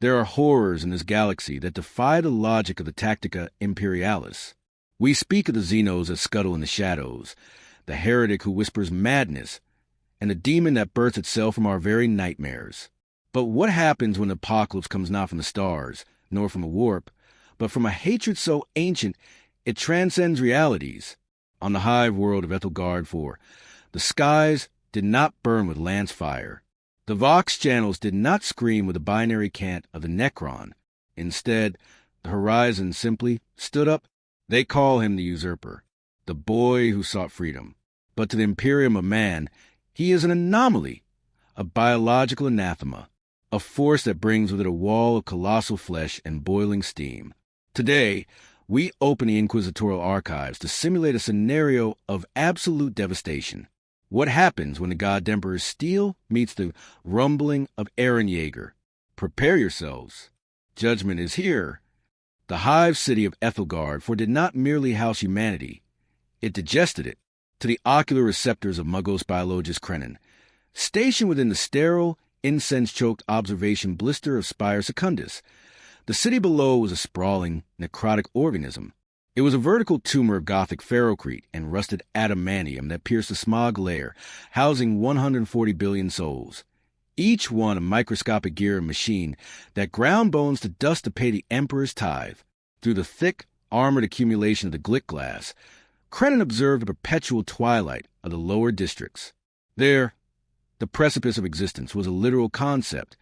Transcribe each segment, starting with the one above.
There are horrors in this galaxy that defy the logic of the Tactica Imperialis. We speak of the Xenos that scuttle in the shadows, the heretic who whispers madness, and the demon that births itself from our very nightmares. But what happens when the apocalypse comes not from the stars, nor from a warp, but from a hatred so ancient it transcends realities? On the hive world of Ethalgard 4, the skies did not burn with lance fire. The Vox channels did not scream with the binary cant of the Necron. Instead, the horizon simply stood up. They call him the usurper, the boy who sought freedom. But to the Imperium of Man, he is an anomaly, a biological anathema, a force that brings with it a wall of colossal flesh and boiling steam. Today, we open the Inquisitorial archives to simulate a scenario of absolute devastation. What happens when the God Emperor's steel meets the rumbling of EREN YEAGER? Prepare yourselves. Judgment is here. The hive city of Ethalgard did not merely house humanity. It digested it to the ocular receptors of Muggos biologist Krenin, stationed within the sterile, incense-choked observation blister of Spire Secundus. The city below was a sprawling, necrotic organism. It was a vertical tumor of Gothic ferrocrete and rusted adamantium that pierced the smog layer, housing 140 billion souls, each one a microscopic gear and machine that ground bones to dust to pay the Emperor's tithe. Through the thick, armored accumulation of the glick glass, Krenin observed the perpetual twilight of the lower districts. There, the precipice of existence was a literal concept.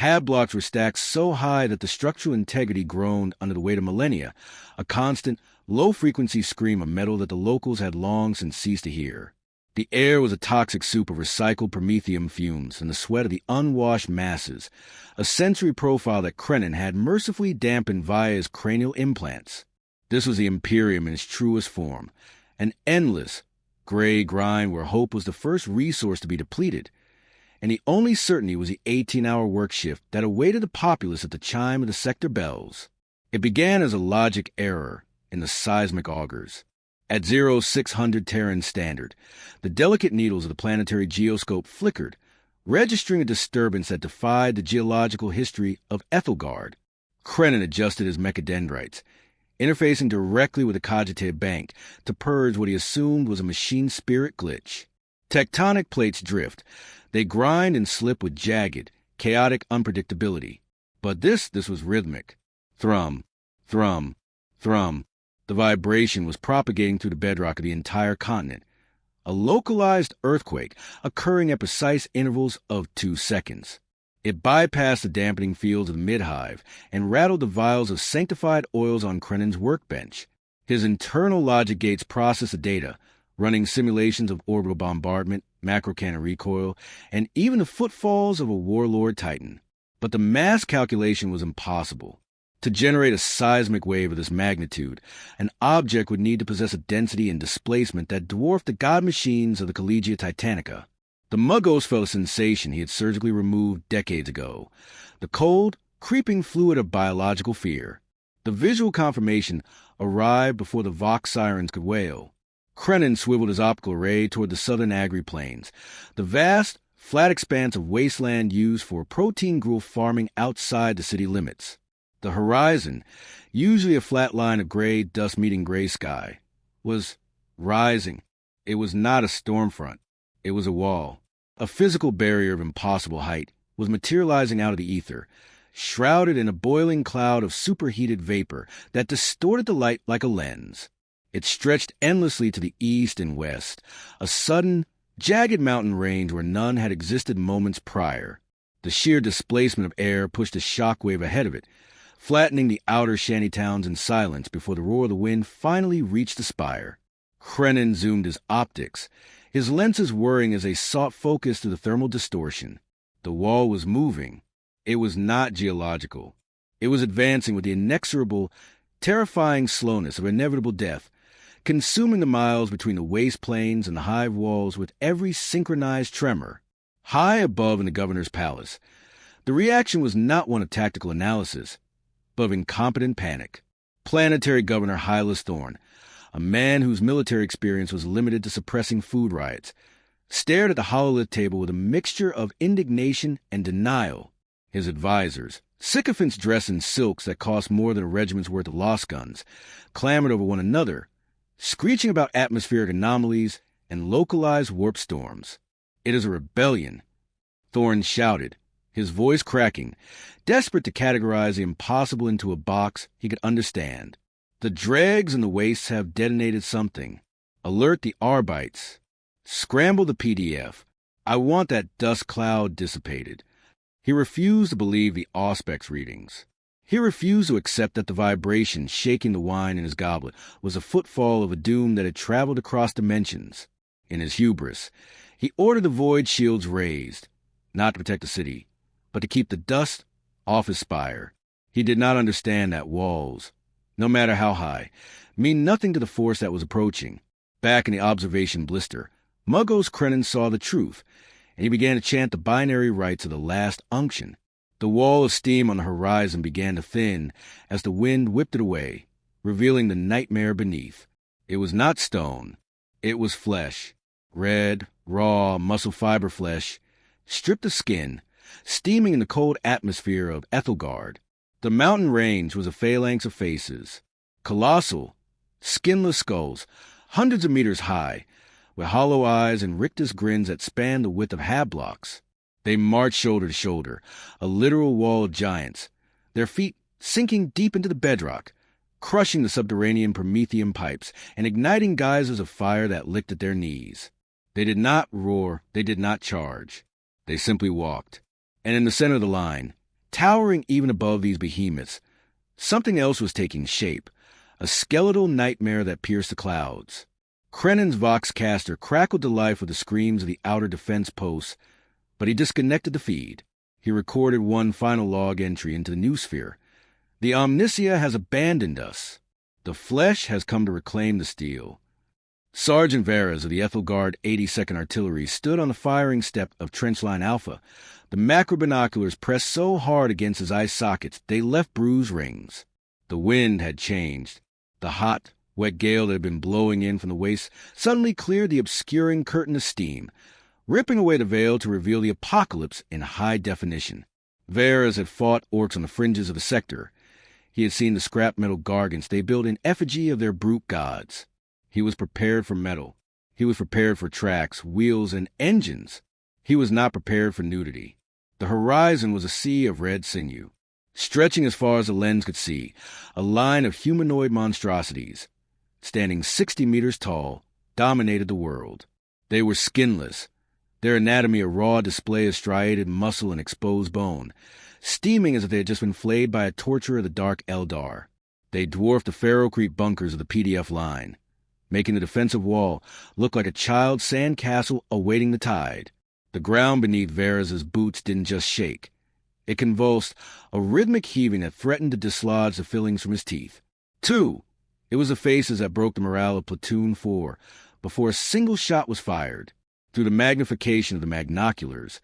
Hab blocks were stacked so high that the structural integrity groaned under the weight of millennia, a constant, low-frequency scream of metal that the locals had long since ceased to hear. The air was a toxic soup of recycled promethium fumes and the sweat of the unwashed masses, a sensory profile that Krenin had mercifully dampened via his cranial implants. This was the Imperium in its truest form, an endless, gray grind where hope was the first resource to be depleted, and the only certainty was the 18-hour work shift that awaited the populace at the chime of the sector bells. It began as a logic error in the seismic augers. At 0600 Terran Standard, the delicate needles of the planetary geoscope flickered, registering a disturbance that defied the geological history of Ethalgard. Krenin adjusted his mechadendrites, interfacing directly with the cogitative bank to purge what he assumed was a machine spirit glitch. Tectonic plates drift. They grind and slip with jagged, chaotic unpredictability. But this was rhythmic. Thrum, thrum, thrum. The vibration was propagating through the bedrock of the entire continent. A localized earthquake occurring at precise intervals of 2 seconds. It bypassed the dampening fields of the mid-hive and rattled the vials of sanctified oils on Krenin's workbench. His internal logic gates processed the data, running simulations of orbital bombardment, macro-cannon recoil, and even the footfalls of a warlord titan. But the mass calculation was impossible. To generate a seismic wave of this magnitude, an object would need to possess a density and displacement that dwarfed the god machines of the Collegia Titanica. The Muggos felt a sensation he had surgically removed decades ago, the cold, creeping fluid of biological fear. The visual confirmation arrived before the Vox sirens could wail. Krenin swiveled his optical array toward the southern Agri Plains, the vast, flat expanse of wasteland used for protein gruel farming outside the city limits. The horizon, usually a flat line of gray dust meeting gray sky, was rising. It was not a storm front. It was a wall. A physical barrier of impossible height was materializing out of the ether, shrouded in a boiling cloud of superheated vapor that distorted the light like a lens. It stretched endlessly to the east and west, a sudden, jagged mountain range where none had existed moments prior. The sheer displacement of air pushed a shockwave ahead of it, flattening the outer shantytowns in silence before the roar of the wind finally reached the spire. Krenin zoomed his optics, his lenses whirring as they sought focus through the thermal distortion. The wall was moving. It was not geological. It was advancing with the inexorable, terrifying slowness of inevitable death, consuming the miles between the waste plains and the hive walls with every synchronized tremor. High above in the governor's palace, the reaction was not one of tactical analysis, but of incompetent panic. Planetary Governor Hylas Thorne, a man whose military experience was limited to suppressing food riots, stared at the hololith table with a mixture of indignation and denial. His advisors, sycophants dressed in silks that cost more than a regiment's worth of lost guns, clamored over one another, screeching about atmospheric anomalies and localized warp storms. "It is a rebellion," Thorne shouted, his voice cracking, desperate to categorize the impossible into a box he could understand. "The dregs and the wastes have detonated something. Alert the Arbites. Scramble the PDF. I want that dust cloud dissipated." He refused to believe the Auspex readings. He refused to accept that the vibration shaking the wine in his goblet was a footfall of a doom that had traveled across dimensions. In his hubris, he ordered the void shields raised, not to protect the city, but to keep the dust off his spire. He did not understand that walls, no matter how high, mean nothing to the force that was approaching. Back in the observation blister, Muggos Krenin saw the truth, and he began to chant the binary rites of the last unction. The wall of steam on the horizon began to thin as the wind whipped it away, revealing the nightmare beneath. It was not stone. It was flesh. Red, raw, muscle fiber flesh, stripped of skin, steaming in the cold atmosphere of Ethalgard. The mountain range was a phalanx of faces, colossal, skinless skulls, hundreds of meters high, with hollow eyes and rictus grins that spanned the width of half-blocks. They marched shoulder to shoulder, a literal wall of giants, their feet sinking deep into the bedrock, crushing the subterranean Promethean pipes and igniting geysers of fire that licked at their knees. They did not roar, they did not charge. They simply walked. And in the center of the line, towering even above these behemoths, something else was taking shape, a skeletal nightmare that pierced the clouds. Krenin's Voxcaster crackled to life with the screams of the outer defense posts, but he disconnected the feed. He recorded one final log entry into the noosphere. "The Omnisia has abandoned us. The flesh has come to reclaim the steel." Sergeant Veras of the Ethalgard 82nd Artillery stood on the firing step of Trenchline Alpha. The macro binoculars pressed so hard against his eye sockets they left bruised rings. The wind had changed. The hot, wet gale that had been blowing in from the waste suddenly cleared the obscuring curtain of steam, ripping away the veil to reveal the apocalypse in high definition. Veras had fought orcs on the fringes of the sector. He had seen the scrap metal gargants they built in effigy of their brute gods. He was prepared for metal. He was prepared for tracks, wheels, and engines. He was not prepared for nudity. The horizon was a sea of red sinew. Stretching as far as the lens could see, a line of humanoid monstrosities, standing 60 meters tall, dominated the world. They were skinless, their anatomy a raw display of striated muscle and exposed bone, steaming as if they had just been flayed by a torturer of the Dark Eldar. They dwarfed the Pharaoh Creek bunkers of the PDF line, making the defensive wall look like a child's sand castle awaiting the tide. The ground beneath Veras's boots didn't just shake. It convulsed, a rhythmic heaving that threatened to dislodge the fillings from his teeth. 2. It was the faces that broke the morale of Platoon 4 before a single shot was fired. Through the magnification of the magnoculars,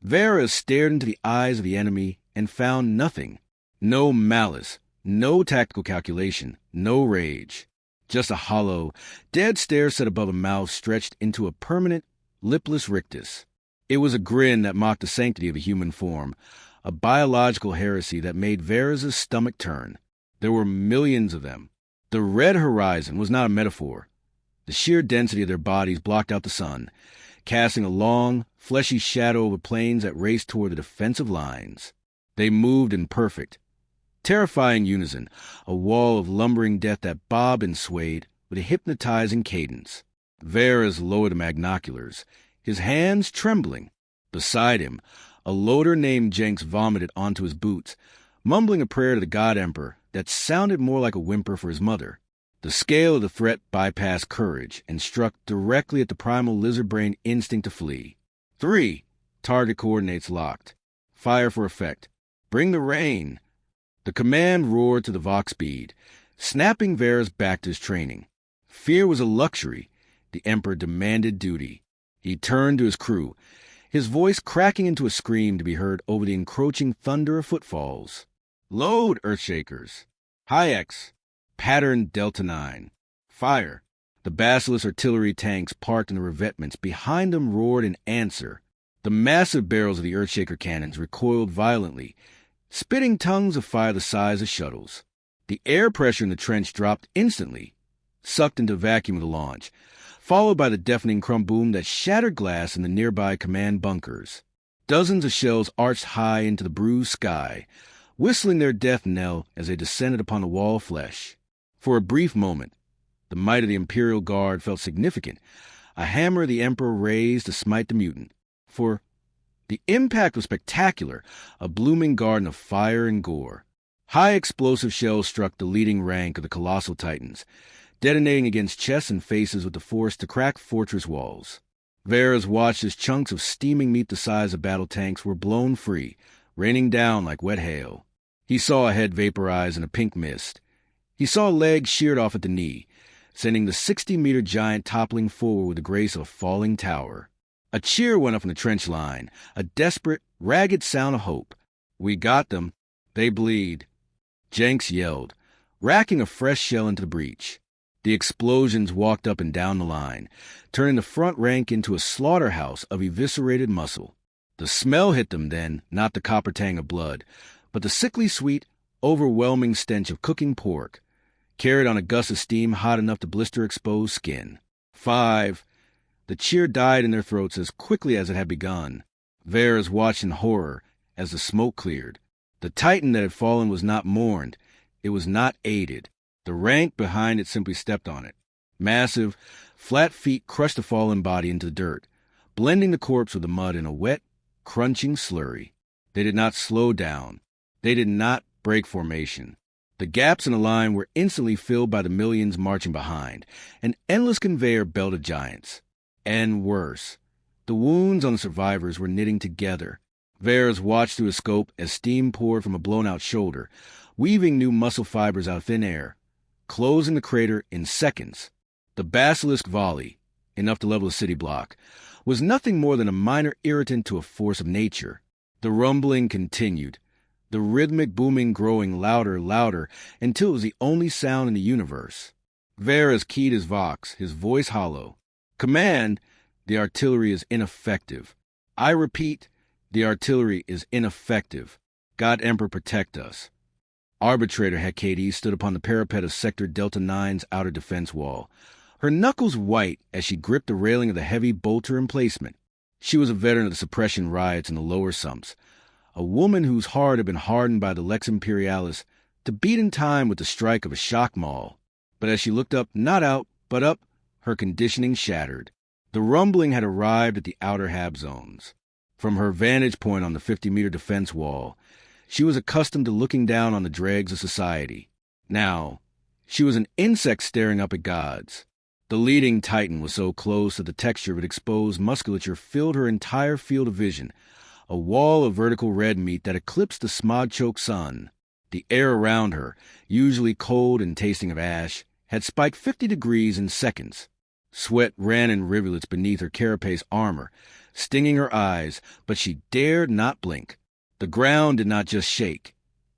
Veras stared into the eyes of the enemy and found nothing. No malice, no tactical calculation, no rage. Just a hollow, dead stare set above a mouth stretched into a permanent, lipless rictus. It was a grin that mocked the sanctity of a human form, a biological heresy that made Veras's stomach turn. There were millions of them. The red horizon was not a metaphor. The sheer density of their bodies blocked out the sun, casting a long, fleshy shadow over plains that raced toward the defensive lines. They moved in perfect, terrifying unison, a wall of lumbering death that bobbed and swayed with a hypnotizing cadence. Veras lowered the magnoculars, his hands trembling. Beside him, a loader named Jenks vomited onto his boots, mumbling a prayer to the God Emperor that sounded more like a whimper for his mother. The scale of the threat bypassed courage and struck directly at the primal lizard brain instinct to flee. 3. Target coordinates locked. Fire for effect. Bring the rain. The command roared to the Vox speed, snapping Veras back to his training. Fear was a luxury. The Emperor demanded duty. He turned to his crew, his voice cracking into a scream to be heard over the encroaching thunder of footfalls. Load, Earthshakers. Hayeks. Pattern Delta 9. Fire. The Basilisk artillery tanks parked in the revetments behind them roared in answer. The massive barrels of the Earthshaker cannons recoiled violently, spitting tongues of fire the size of shuttles. The air pressure in the trench dropped instantly, sucked into the vacuum of the launch, followed by the deafening crumb boom that shattered glass in the nearby command bunkers. Dozens of shells arched high into the bruised sky, whistling their death knell as they descended upon the wall of flesh. For a brief moment, the might of the Imperial Guard felt significant, a hammer the Emperor raised to smite the mutant. For the impact was spectacular, a blooming garden of fire and gore. High explosive shells struck the leading rank of the Colossal Titans, detonating against chests and faces with the force to crack fortress walls. Varys watched as chunks of steaming meat the size of battle tanks were blown free, raining down like wet hail. He saw a head vaporize in a pink mist. He saw a leg sheared off at the knee, sending the 60-meter giant toppling forward with the grace of a falling tower. A cheer went up from the trench line, a desperate, ragged sound of hope. "We got them. They bleed," Jenks yelled, racking a fresh shell into the breach. The explosions walked up and down the line, turning the front rank into a slaughterhouse of eviscerated muscle. The smell hit them then, not the copper tang of blood, but the sickly sweet, overwhelming stench of cooking pork, carried on a gust of steam hot enough to blister exposed skin. 5. The cheer died in their throats as quickly as it had begun. Varys watched in horror as the smoke cleared. The Titan that had fallen was not mourned. It was not aided. The rank behind it simply stepped on it. Massive, flat feet crushed the fallen body into the dirt, blending the corpse with the mud in a wet, crunching slurry. They did not slow down. They did not break formation. The gaps in the line were instantly filled by the millions marching behind, an endless conveyor belt of giants. And worse, the wounds on the survivors were knitting together. Varys watched through a scope as steam poured from a blown-out shoulder, weaving new muscle fibers out of thin air, closing the crater in seconds. The basilisk volley, enough to level a city block, was nothing more than a minor irritant to a force of nature. The rumbling continued, the rhythmic booming growing louder, until it was the only sound in the universe. Varys keyed his vox, his voice hollow. "Command, the artillery is ineffective. I repeat, the artillery is ineffective. God Emperor protect us." Arbitrator Hecate stood upon the parapet of Sector Delta 9's outer defense wall, her knuckles white as she gripped the railing of the heavy bolter emplacement. She was a veteran of the suppression riots in the lower sumps, a woman whose heart had been hardened by the Lex Imperialis to beat in time with the strike of a shock maul. But as she looked up, not out, but up, her conditioning shattered. The rumbling had arrived at the outer hab zones. From her vantage point on the 50-meter defense wall, she was accustomed to looking down on the dregs of society. Now, she was an insect staring up at gods. The leading Titan was so close that the texture of its exposed musculature filled her entire field of vision, a wall of vertical red meat that eclipsed the smog-choked sun. The air around her, usually cold and tasting of ash, had spiked 50 degrees in seconds. Sweat ran in rivulets beneath her carapace armor, stinging her eyes, but she dared not blink. The ground did not just shake.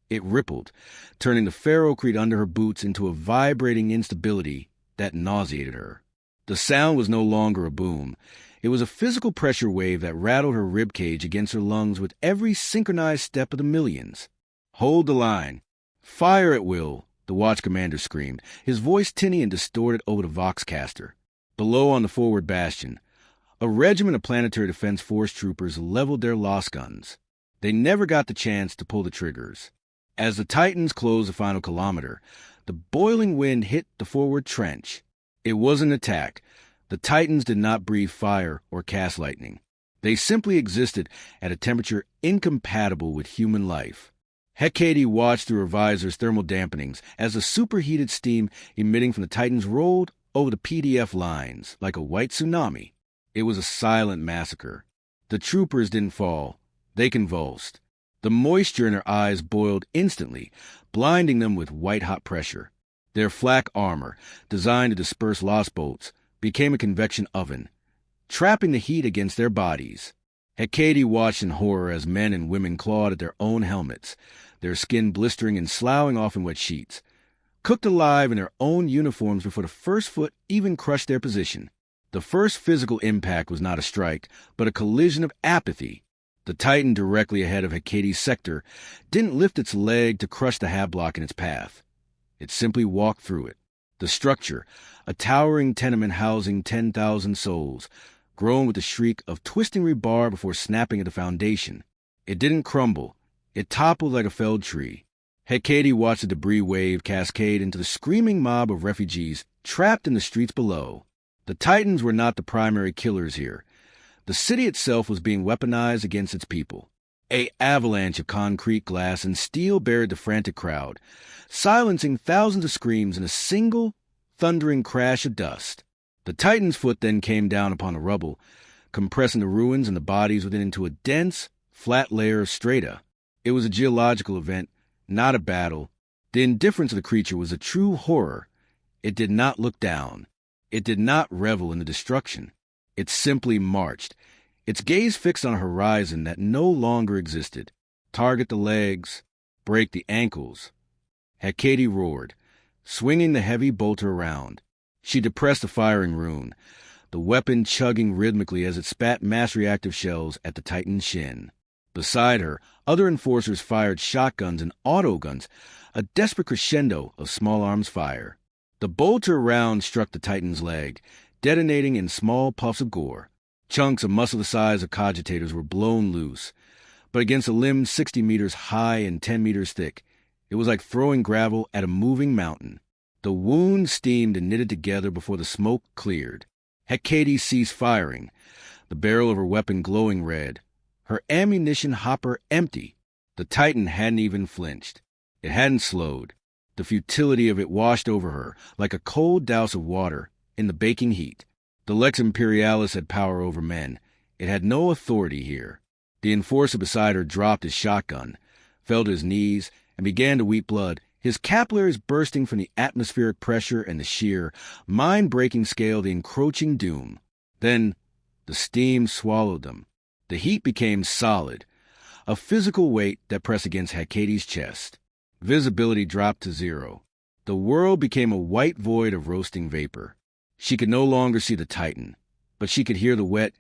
It rippled, turning the ferrocrete under her boots into a vibrating instability that nauseated her. The sound was no longer a boom. It was a physical pressure wave that rattled her ribcage against her lungs with every synchronized step of the millions. "Hold the line. Fire at will," the watch commander screamed, his voice tinny and distorted over the voxcaster. Below on the forward bastion, a regiment of Planetary Defense Force troopers leveled their lost guns. They never got the chance to pull the triggers. As the Titans closed the final kilometer, the boiling wind hit the forward trench. It was an attack. The Titans did not breathe fire or cast lightning. They simply existed at a temperature incompatible with human life. Hecate watched through her visor's thermal dampenings as the superheated steam emitting from the Titans rolled over the PDF lines like a white tsunami. It was a silent massacre. The troopers didn't fall. They convulsed. The moisture in their eyes boiled instantly, blinding them with white-hot pressure. Their flak armor, designed to disperse lost bolts, became a convection oven, trapping the heat against their bodies. Hecate watched in horror as men and women clawed at their own helmets, their skin blistering and sloughing off in wet sheets, cooked alive in their own uniforms before the first foot even crushed their position. The first physical impact was not a strike, but a collision of apathy. The Titan directly ahead of Hecate's sector didn't lift its leg to crush the half-block in its path. It simply walked through it. The structure, a towering tenement housing 10,000 souls, grown with the shriek of twisting rebar before snapping at the foundation. It didn't crumble. It toppled like a felled tree. Hecate watched the debris wave cascade into the screaming mob of refugees trapped in the streets below. The Titans were not the primary killers here. The city itself was being weaponized against its people. An avalanche of concrete, glass, and steel buried the frantic crowd, silencing thousands of screams in a single, thundering crash of dust. The Titan's foot then came down upon the rubble, compressing the ruins and the bodies within into a dense, flat layer of strata. It was a geological event, not a battle. The indifference of the creature was a true horror. It did not look down. It did not revel in the destruction. It simply marched, its gaze fixed on a horizon that no longer existed. Target the legs, break the ankles. Hecate roared, swinging the heavy bolter around. She depressed the firing rune, the weapon chugging rhythmically as it spat mass reactive shells at the Titan's shin. Beside her, other enforcers fired shotguns and autoguns, a desperate crescendo of small arms fire. The bolter round struck the Titan's leg, detonating in small puffs of gore. Chunks of muscle the size of cogitators were blown loose, but against a limb 60 meters high and 10 meters thick, it was like throwing gravel at a moving mountain. The wound steamed and knitted together before the smoke cleared. Hecate ceased firing, the barrel of her weapon glowing red, her ammunition hopper empty. The Titan hadn't even flinched. It hadn't slowed. The futility of it washed over her like a cold douse of water in the baking heat. The Lex Imperialis had power over men. It had no authority here. The enforcer beside her dropped his shotgun, fell to his knees, and began to weep blood, his capillaries bursting from the atmospheric pressure and the sheer, mind-breaking scale of the encroaching doom. Then the steam swallowed them. The heat became solid, a physical weight that pressed against Hecate's chest. Visibility dropped to zero. The world became a white void of roasting vapor. She could no longer see the Titan, but she could hear the wet,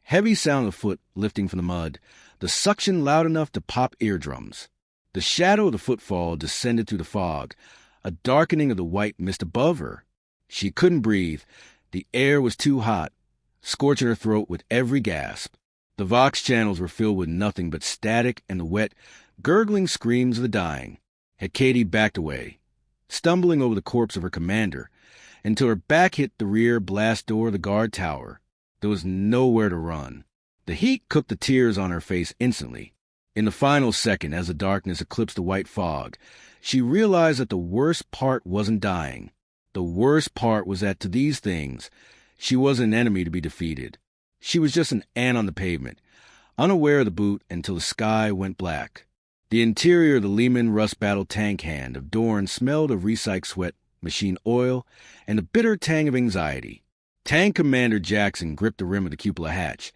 heavy sound of the foot lifting from the mud, the suction loud enough to pop eardrums. The shadow of the footfall descended through the fog, a darkening of the white mist above her. She couldn't breathe. The air was too hot, scorching her throat with every gasp. The Vox channels were filled with nothing but static and the wet, gurgling screams of the dying. Hecate backed away, stumbling over the corpse of her commander, until her back hit the rear blast door of the guard tower. There was nowhere to run. The heat cooked the tears on her face instantly. In the final second, as the darkness eclipsed the white fog, she realized that the worst part wasn't dying. The worst part was that to these things, she wasn't an enemy to be defeated. She was just an ant on the pavement, unaware of the boot until the sky went black. The interior of the Lehman Rust Battle tank hand of Dorn smelled of recycled sweat, machine oil, and a bitter tang of anxiety. Tank Commander Jackson gripped the rim of the cupola hatch,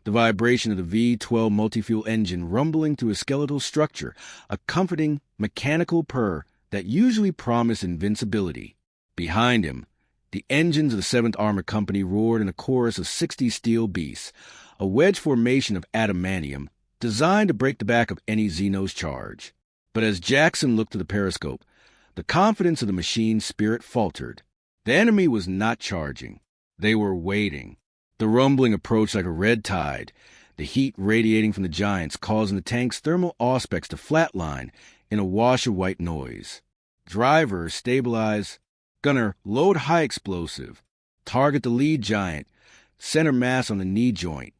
the vibration of the V-12 multi-fuel engine rumbling through his skeletal structure, a comforting, mechanical purr that usually promised invincibility. Behind him, the engines of the 7th Armored Company roared in a chorus of 60 steel beasts, a wedge formation of adamantium, designed to break the back of any Xenos charge. But as Jackson looked to the periscope, the confidence of the machine's spirit faltered. The enemy was not charging. They were waiting. The rumbling approached like a red tide, the heat radiating from the giants causing the tank's thermal aspects to flatline in a wash of white noise. Driver, stabilize. Gunner, load high explosive. Target the lead giant. Center mass on the knee joint.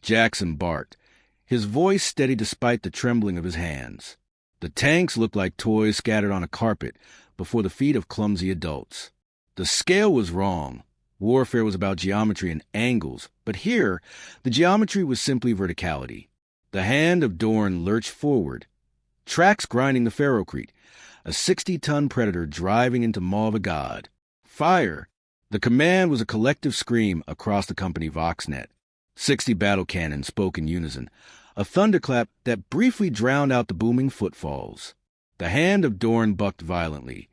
Jackson barked, his voice steady despite the trembling of his hands. The tanks looked like toys scattered on a carpet before the feet of clumsy adults. The scale was wrong. Warfare was about geometry and angles, but here, the geometry was simply verticality. The hand of Dorn lurched forward, tracks grinding the ferrocrete, a 60-ton predator driving into Maw of a God. Fire! The command was a collective scream across the company Voxnet. 60 battle cannons spoke in unison, a thunderclap that briefly drowned out the booming footfalls. The hand of Dorn bucked violently,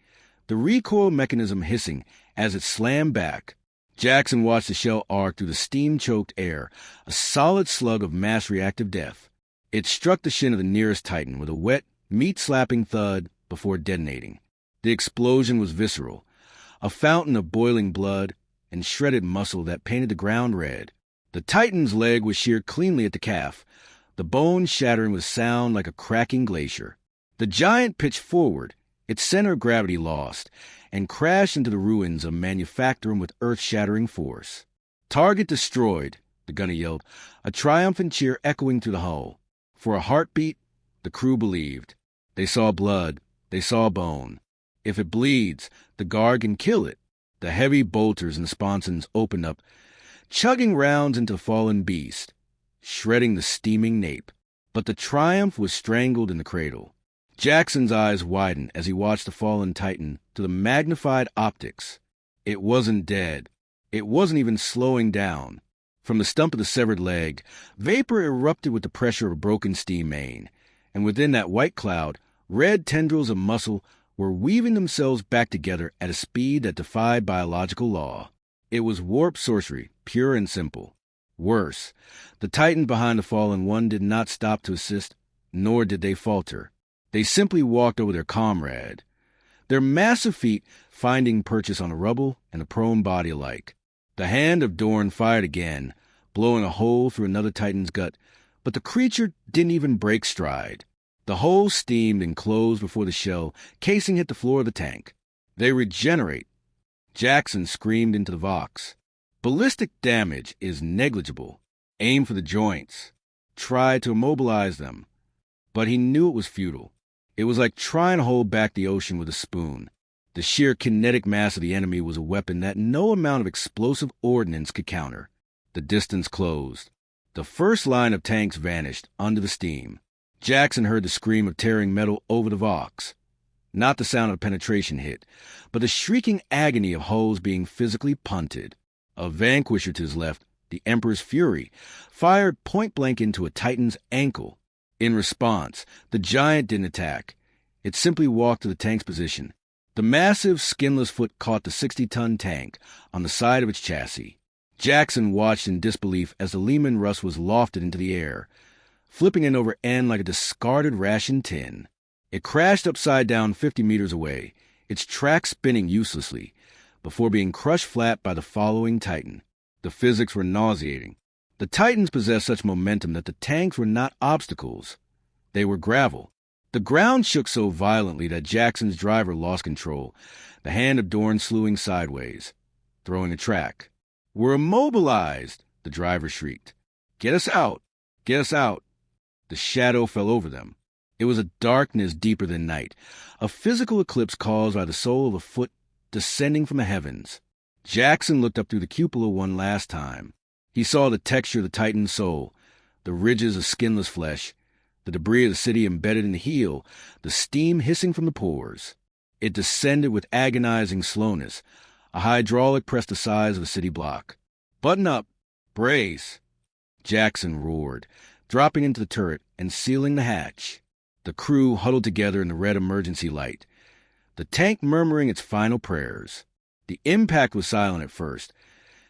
the recoil mechanism hissing as it slammed back. Jackson watched the shell arc through the steam-choked air, a solid slug of mass reactive death. It struck the shin of the nearest Titan with a wet, meat-slapping thud before detonating. The explosion was visceral, a fountain of boiling blood and shredded muscle that painted the ground red. The Titan's leg was sheared cleanly at the calf, the bone shattering with sound like a cracking glacier. The giant pitched forward, its center of gravity lost, and crashed into the ruins of Manufactorum with earth-shattering force. "Target destroyed," the gunner yelled, a triumphant cheer echoing through the hull. For a heartbeat, the crew believed. They saw blood, they saw bone. If it bleeds, the guard can kill it. The heavy bolters and sponsons opened up, chugging rounds into the fallen beast, shredding the steaming nape. But the triumph was strangled in the cradle. Jackson's eyes widened as he watched the fallen Titan through the magnified optics. It wasn't dead. It wasn't even slowing down. From the stump of the severed leg, vapor erupted with the pressure of a broken steam main, and within that white cloud, red tendrils of muscle were weaving themselves back together at a speed that defied biological law. It was warp sorcery, pure and simple. Worse, the Titans behind the fallen one did not stop to assist, nor did they falter. They simply walked over their comrade, their massive feet finding purchase on the rubble and the prone body alike. The hand of Dorn fired again, blowing a hole through another Titan's gut, but the creature didn't even break stride. The hole steamed and closed before the shell casing hit the floor of the tank. "They regenerate," Jackson screamed into the Vox. "Ballistic damage is negligible. Aim for the joints. Try to immobilize them." But he knew it was futile. It was like trying to hold back the ocean with a spoon. The sheer kinetic mass of the enemy was a weapon that no amount of explosive ordnance could counter. The distance closed. The first line of tanks vanished under the steam. Jackson heard the scream of tearing metal over the Vox. Not the sound of penetration hit, but the shrieking agony of hulls being physically punted. A vanquisher to his left, the Emperor's Fury, fired point-blank into a Titan's ankle. In response, the giant didn't attack. It simply walked to the tank's position. The massive, skinless foot caught the 60-ton tank on the side of its chassis. Jackson watched in disbelief as the Lehman Russ was lofted into the air, flipping end over end like a discarded ration tin. It crashed upside down 50 meters away, its track spinning uselessly, before being crushed flat by the following Titan. The physics were nauseating. The Titans possessed such momentum that the tanks were not obstacles. They were gravel. The ground shook so violently that Jackson's driver lost control, the hand of Dorn slewing sideways, throwing a track. "We're immobilized!" the driver shrieked. "Get us out! Get us out!" The shadow fell over them. It was a darkness deeper than night, a physical eclipse caused by the soul of a foot descending from the heavens. Jackson looked up through the cupola one last time. He saw the texture of the Titan's soul, the ridges of skinless flesh, the debris of the city embedded in the heel, the steam hissing from the pores. It descended with agonizing slowness, a hydraulic press the size of a city block. "Button up! Brace!" Jackson roared, dropping into the turret and sealing the hatch. The crew huddled together in the red emergency light, the tank murmuring its final prayers. The impact was silent at first,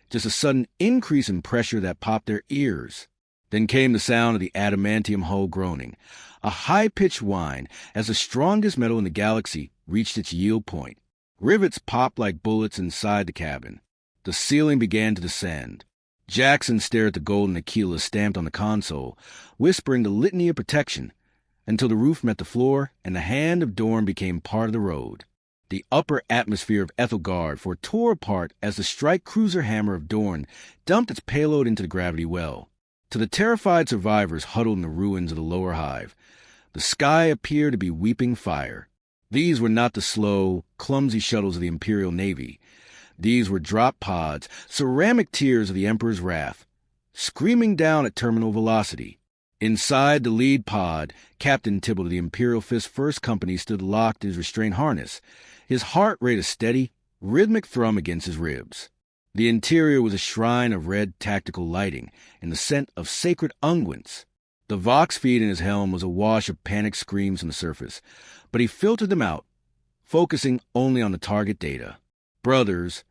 just a sudden increase in pressure that popped their ears. Then came the sound of the adamantium hull groaning, a high-pitched whine as the strongest metal in the galaxy reached its yield point. Rivets popped like bullets inside the cabin. The ceiling began to descend. Jackson stared at the golden Aquila stamped on the console, whispering the litany of protection, until the roof met the floor and the hand of Dorn became part of the road. The upper atmosphere of Ethalgard tore apart as the strike cruiser hammer of Dorn dumped its payload into the gravity well. To the terrified survivors huddled in the ruins of the lower hive, the sky appeared to be weeping fire. These were not the slow, clumsy shuttles of the Imperial Navy. These were drop pods, ceramic tears of the Emperor's wrath, screaming down at terminal velocity. Inside the lead pod, Captain Tibble of the Imperial Fist First Company stood locked in his restraint harness, his heart rate a steady, rhythmic thrum against his ribs. The interior was a shrine of red tactical lighting and the scent of sacred unguents. The Vox feed in his helm was a wash of panicked screams from the surface, but he filtered them out, focusing only on the target data. "Brothers,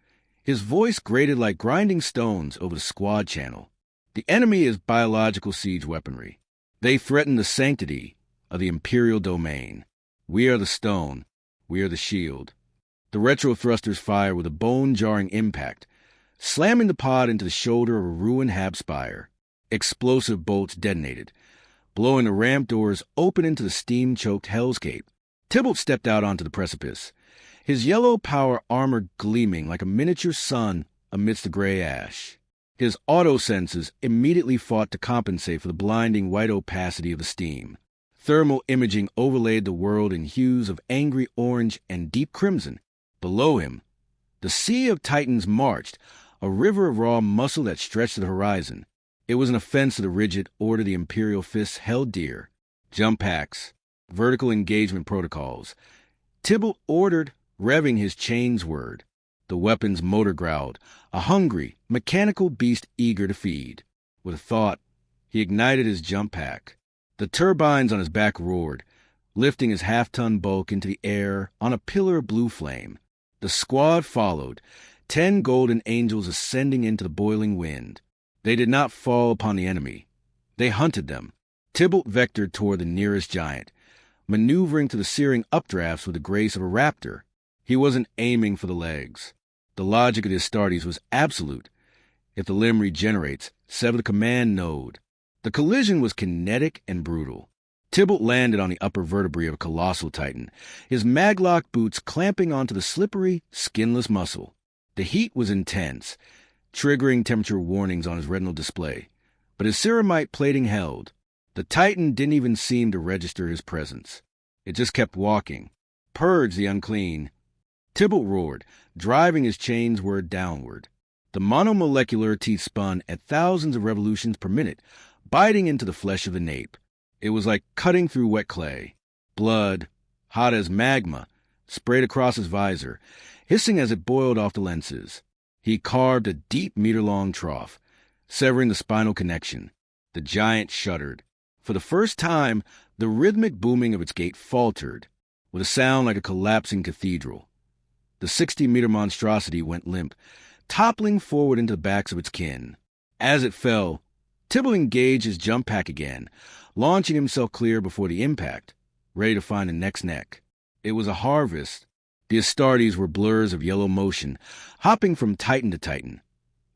His voice grated like grinding stones over the squad channel. The enemy is biological siege weaponry. They threaten the sanctity of the Imperial domain. We are the stone. We are the shield. The retro thrusters fire with a bone-jarring impact, slamming the pod into the shoulder of a ruined hab spire. Explosive bolts detonated, blowing the ramp doors open into the steam-choked hellscape. Tybalt stepped out onto the precipice, his yellow power armor gleaming like a miniature sun amidst the gray ash. His auto-senses immediately fought to compensate for the blinding white opacity of the steam. Thermal imaging overlaid the world in hues of angry orange and deep crimson. Below him, the sea of Titans marched, a river of raw muscle that stretched to the horizon. It was an offense to the rigid order the Imperial fists held dear. Jump packs, vertical engagement protocols. Tybalt ordered, revving his chains word. The weapon's motor growled, a hungry, mechanical beast eager to feed. With a thought, he ignited his jump pack. The turbines on his back roared, lifting his half-ton bulk into the air on a pillar of blue flame. The squad followed, 10 golden angels ascending into the boiling wind. They did not fall upon the enemy. They hunted them. Tybalt vectored toward the nearest giant, maneuvering to the searing updrafts with the grace of a raptor. He wasn't aiming for the legs. The logic of the Astartes was absolute. If the limb regenerates, sever the command node. The collision was kinetic and brutal. Tybalt landed on the upper vertebrae of a colossal titan, his maglock boots clamping onto the slippery, skinless muscle. The heat was intense, triggering temperature warnings on his retinal display, but his ceramite plating held. The titan didn't even seem to register his presence. It just kept walking. Purge the unclean. Tybalt roared, driving his chains word downward. The monomolecular teeth spun at thousands of revolutions per minute, biting into the flesh of the nape. It was like cutting through wet clay. Blood, hot as magma, sprayed across his visor, hissing as it boiled off the lenses. He carved a deep meter-long trough, severing the spinal connection. The giant shuddered. For the first time, the rhythmic booming of its gait faltered, with a sound like a collapsing cathedral. The 60-meter monstrosity went limp, toppling forward into the backs of its kin. As it fell, Tybalt engaged his jump pack again, launching himself clear before the impact, ready to find the next neck. It was a harvest. The Astartes were blurs of yellow motion, hopping from titan to titan,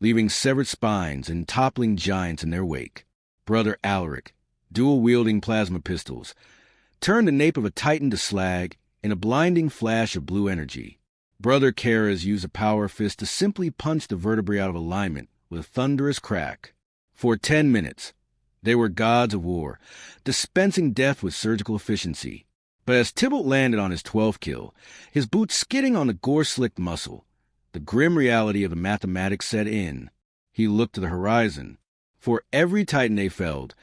leaving severed spines and toppling giants in their wake. Brother Alaric, dual-wielding plasma pistols, turned the nape of a titan to slag in a blinding flash of blue energy. Brother Karas used a power fist to simply punch the vertebrae out of alignment with a thunderous crack. For 10 minutes, they were gods of war, dispensing death with surgical efficiency. But as Tybalt landed on his 12th kill, his boots skidding on the gore-slicked muscle, the grim reality of the mathematics set in. He looked to the horizon. For every titan they felled,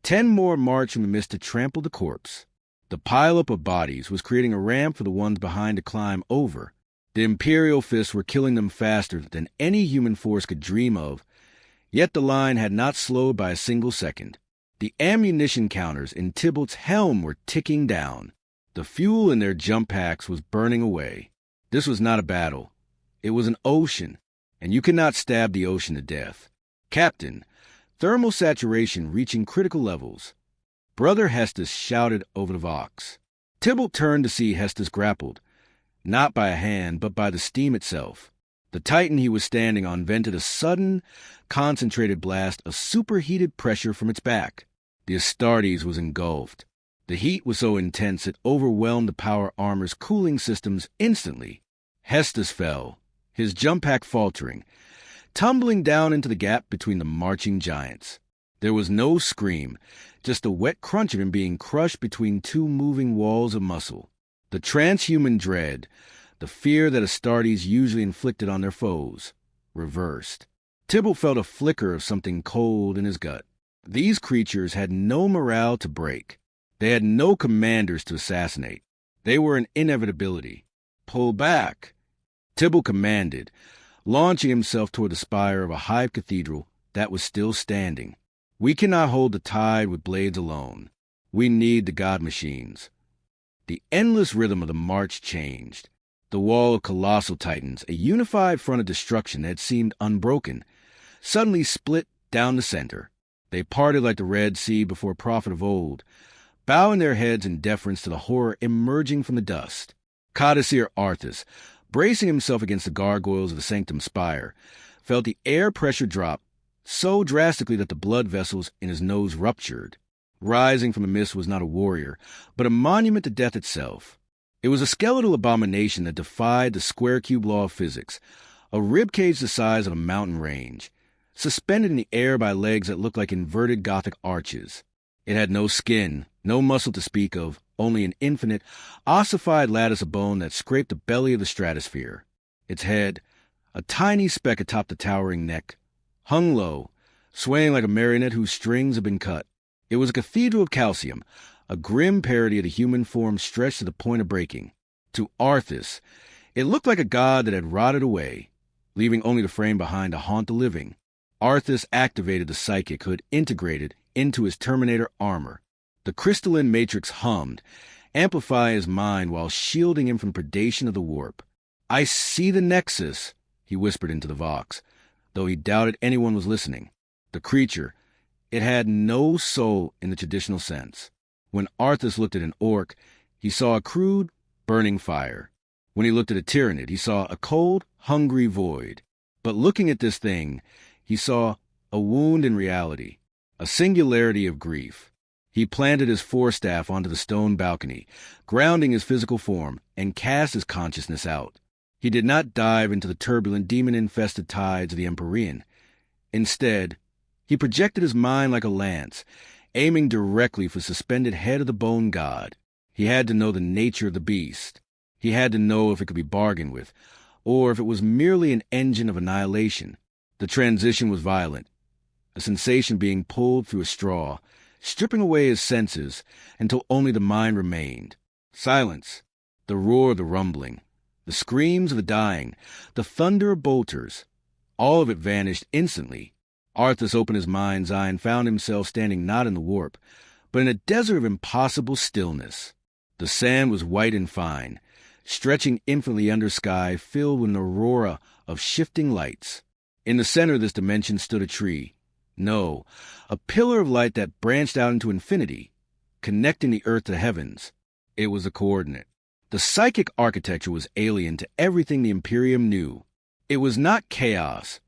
10 more marched from the mist to trample the corpse. The pileup of bodies was creating a ramp for the ones behind to climb over. The Imperial fists were killing them faster than any human force could dream of, yet the line had not slowed by a single second. The ammunition counters in Tybalt's helm were ticking down. The fuel in their jump packs was burning away. This was not a battle. It was an ocean, and you could not stab the ocean to death. Captain, thermal saturation reaching critical levels. Brother Hestus shouted over the Vox. Tybalt turned to see Hestus grappled, not by a hand, but by the steam itself. The titan he was standing on vented a sudden, concentrated blast of superheated pressure from its back. The Astartes was engulfed. The heat was so intense it overwhelmed the power armor's cooling systems instantly. Hestus fell, his jump pack faltering, tumbling down into the gap between the marching giants. There was no scream, just a wet crunch of him being crushed between two moving walls of muscle. The transhuman dread, the fear that Astartes usually inflicted on their foes, reversed. Tybalt felt a flicker of something cold in his gut. These creatures had no morale to break. They had no commanders to assassinate. They were an inevitability. Pull back. Tybalt commanded, launching himself toward the spire of a hive cathedral that was still standing. We cannot hold the tide with blades alone. We need the god machines. The endless rhythm of the march changed. The wall of Colossal Titans, a unified front of destruction that seemed unbroken, suddenly split down the center. They parted like the Red Sea before a prophet of old, bowing their heads in deference to the horror emerging from the dust. Codicil Arthas, bracing himself against the gargoyles of the Sanctum Spire, felt the air pressure drop so drastically that the blood vessels in his nose ruptured. Rising from the mist was not a warrior, but a monument to death itself. It was a skeletal abomination that defied the square-cube law of physics, a ribcage the size of a mountain range, suspended in the air by legs that looked like inverted Gothic arches. It had no skin, no muscle to speak of, only an infinite, ossified lattice of bone that scraped the belly of the stratosphere. Its head, a tiny speck atop the towering neck, hung low, swaying like a marionette whose strings had been cut. It was a cathedral of calcium, a grim parody of the human form stretched to the point of breaking. To Arthas, it looked like a god that had rotted away, leaving only the frame behind to haunt the living. Arthas activated the psychic who had integrated into his Terminator armor. The crystalline matrix hummed, amplifying his mind while shielding him from predation of the warp. "I see the Nexus," he whispered into the Vox, though he doubted anyone was listening. The creature, it had no soul in the traditional sense. When Arthas looked at an orc, he saw a crude, burning fire. When he looked at a tyrannid, he saw a cold, hungry void. But looking at this thing, he saw a wound in reality, a singularity of grief. He planted his forestaff onto the stone balcony, grounding his physical form, and cast his consciousness out. He did not dive into the turbulent, demon-infested tides of the Empyrean. Instead, he projected his mind like a lance, aiming directly for the suspended head of the bone god. He had to know the nature of the beast. He had to know if it could be bargained with, or if it was merely an engine of annihilation. The transition was violent, a sensation being pulled through a straw, stripping away his senses until only the mind remained. Silence, the roar of the rumbling, the screams of the dying, the thunder of bolters, all of it vanished instantly. Arthas opened his mind's eye and found himself standing not in the warp, but in a desert of impossible stillness. The sand was white and fine, stretching infinitely under sky filled with an aurora of shifting lights. In the center of this dimension stood a tree. No, a pillar of light that branched out into infinity, connecting the earth to the heavens. It was a coordinate. The psychic architecture was alien to everything the Imperium knew. It was not chaos.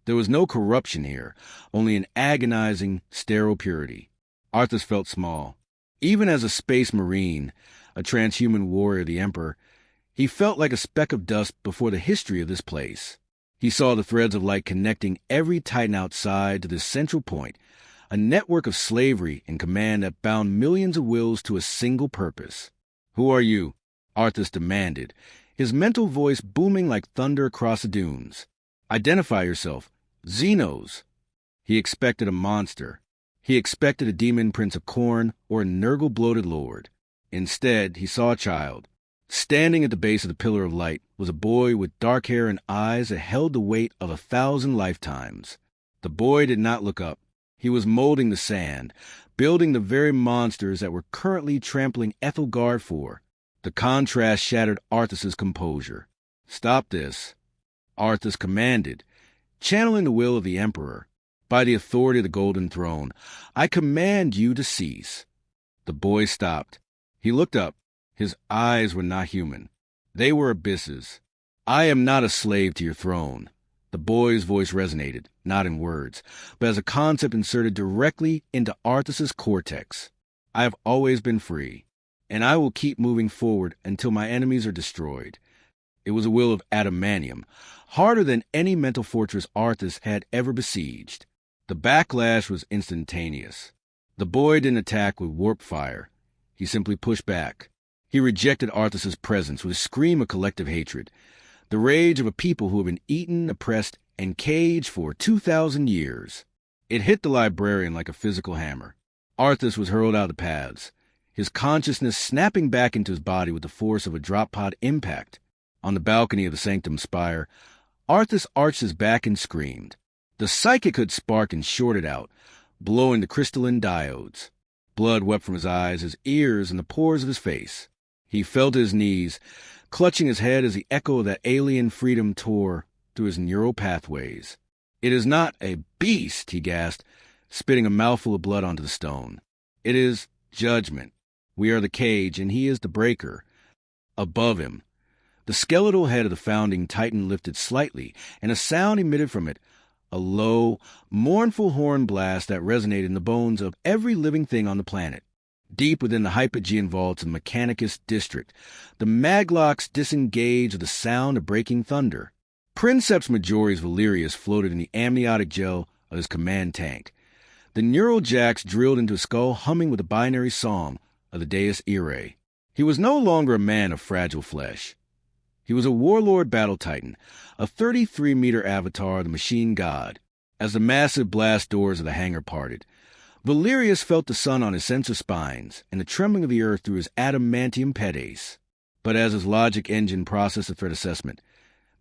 There was no corruption here, only an agonizing, sterile purity. Arthas felt small. Even as a space marine, a transhuman warrior of the Emperor, he felt like a speck of dust before the history of this place. He saw the threads of light connecting every Titan outside to this central point, a network of slavery and command that bound millions of wills to a single purpose. "Who are you?" Arthas demanded, his mental voice booming like thunder across the dunes. "Identify yourself. Xenos." He expected a monster. He expected a demon prince of Khorne or a Nurgle-bloated lord. Instead, he saw a child. Standing at the base of the pillar of light was a boy with dark hair and eyes that held the weight of 1,000 lifetimes. The boy did not look up. He was molding the sand, building the very monsters that were currently trampling Ethalgard for. The contrast shattered Arthas's composure. "Stop this," Arthas commanded, channeling the will of the Emperor. "By the authority of the Golden Throne, I command you to cease." The boy stopped. He looked up. His eyes were not human. They were abysses. "I am not a slave to your throne." The boy's voice resonated, not in words, but as a concept inserted directly into Arthas's cortex. "I have always been free, and I will keep moving forward until my enemies are destroyed." It was a will of adamantium, harder than any mental fortress Arthas had ever besieged. The backlash was instantaneous. The boy didn't attack with warp fire. He simply pushed back. He rejected Arthas's presence with a scream of collective hatred, the rage of a people who have been eaten, oppressed, and caged for 2,000 years. It hit the librarian like a physical hammer. Arthas was hurled out of the paths, his consciousness snapping back into his body with the force of a drop pod impact. On the balcony of the Sanctum Spire, Arthas arched his back and screamed. The psychic hood sparked and shorted out, blowing the crystalline diodes. Blood wept from his eyes, his ears, and the pores of his face. He fell to his knees, clutching his head as the echo of that alien freedom tore through his neural pathways. "It is not a beast," he gasped, spitting a mouthful of blood onto the stone. "It is judgment. We are the cage, and he is the breaker." Above him, the skeletal head of the founding Titan lifted slightly, and a sound emitted from it, a low, mournful horn blast that resonated in the bones of every living thing on the planet. Deep within the Hypogean vaults of Mechanicus District, the Maglocks disengaged with the sound of breaking thunder. Princeps Majoris Valerius floated in the amniotic gel of his command tank, the neural jacks drilled into his skull humming with the binary song of the Deus Irae. He was no longer a man of fragile flesh. He was a warlord battle titan, a 33-meter avatar of the machine god. As the massive blast doors of the hangar parted, Valerius felt the sun on his sensor spines and the trembling of the earth through his adamantium pedes. But as his logic engine processed the threat assessment,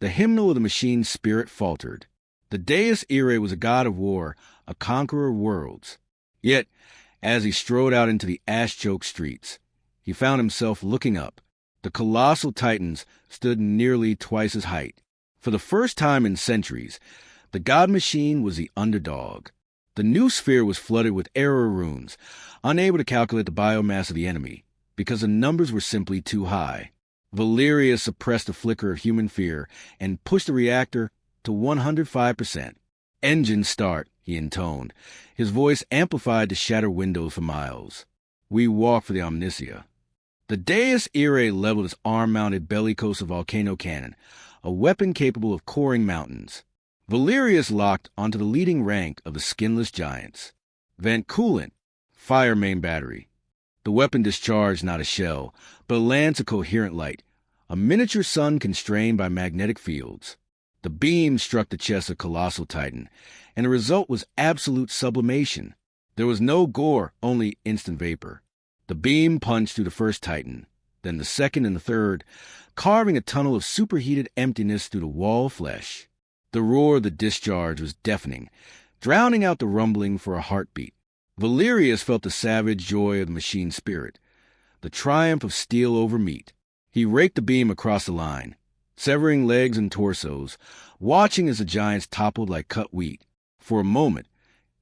the hymnal of the machine's spirit faltered. The Deus Irae was a god of war, a conqueror of worlds. Yet, as he strode out into the ash-choked streets, he found himself looking up. The Colossal Titans stood nearly twice his height. For the first time in centuries, the god machine was the underdog. The new sphere was flooded with error runes, unable to calculate the biomass of the enemy, because the numbers were simply too high. Valerius suppressed a flicker of human fear and pushed the reactor to 105%. "Engine start," he intoned, his voice amplified to shatter windows for miles. "We walk for the Omnisia." The Deus Irae leveled its arm-mounted bellicose volcano cannon, a weapon capable of coring mountains. Valerius locked onto the leading rank of the skinless giants. Vent coolant, fire main battery. The weapon discharged not a shell, but a lance of coherent light, a miniature sun constrained by magnetic fields. The beam struck the chest of Colossal Titan, and the result was absolute sublimation. There was no gore, only instant vapor. The beam punched through the first Titan, then the second and the third, carving a tunnel of superheated emptiness through the wall of flesh. The roar of the discharge was deafening, drowning out the rumbling for a heartbeat. Valerius felt the savage joy of the machine spirit, the triumph of steel over meat. He raked the beam across the line, severing legs and torsos, watching as the giants toppled like cut wheat. For a moment,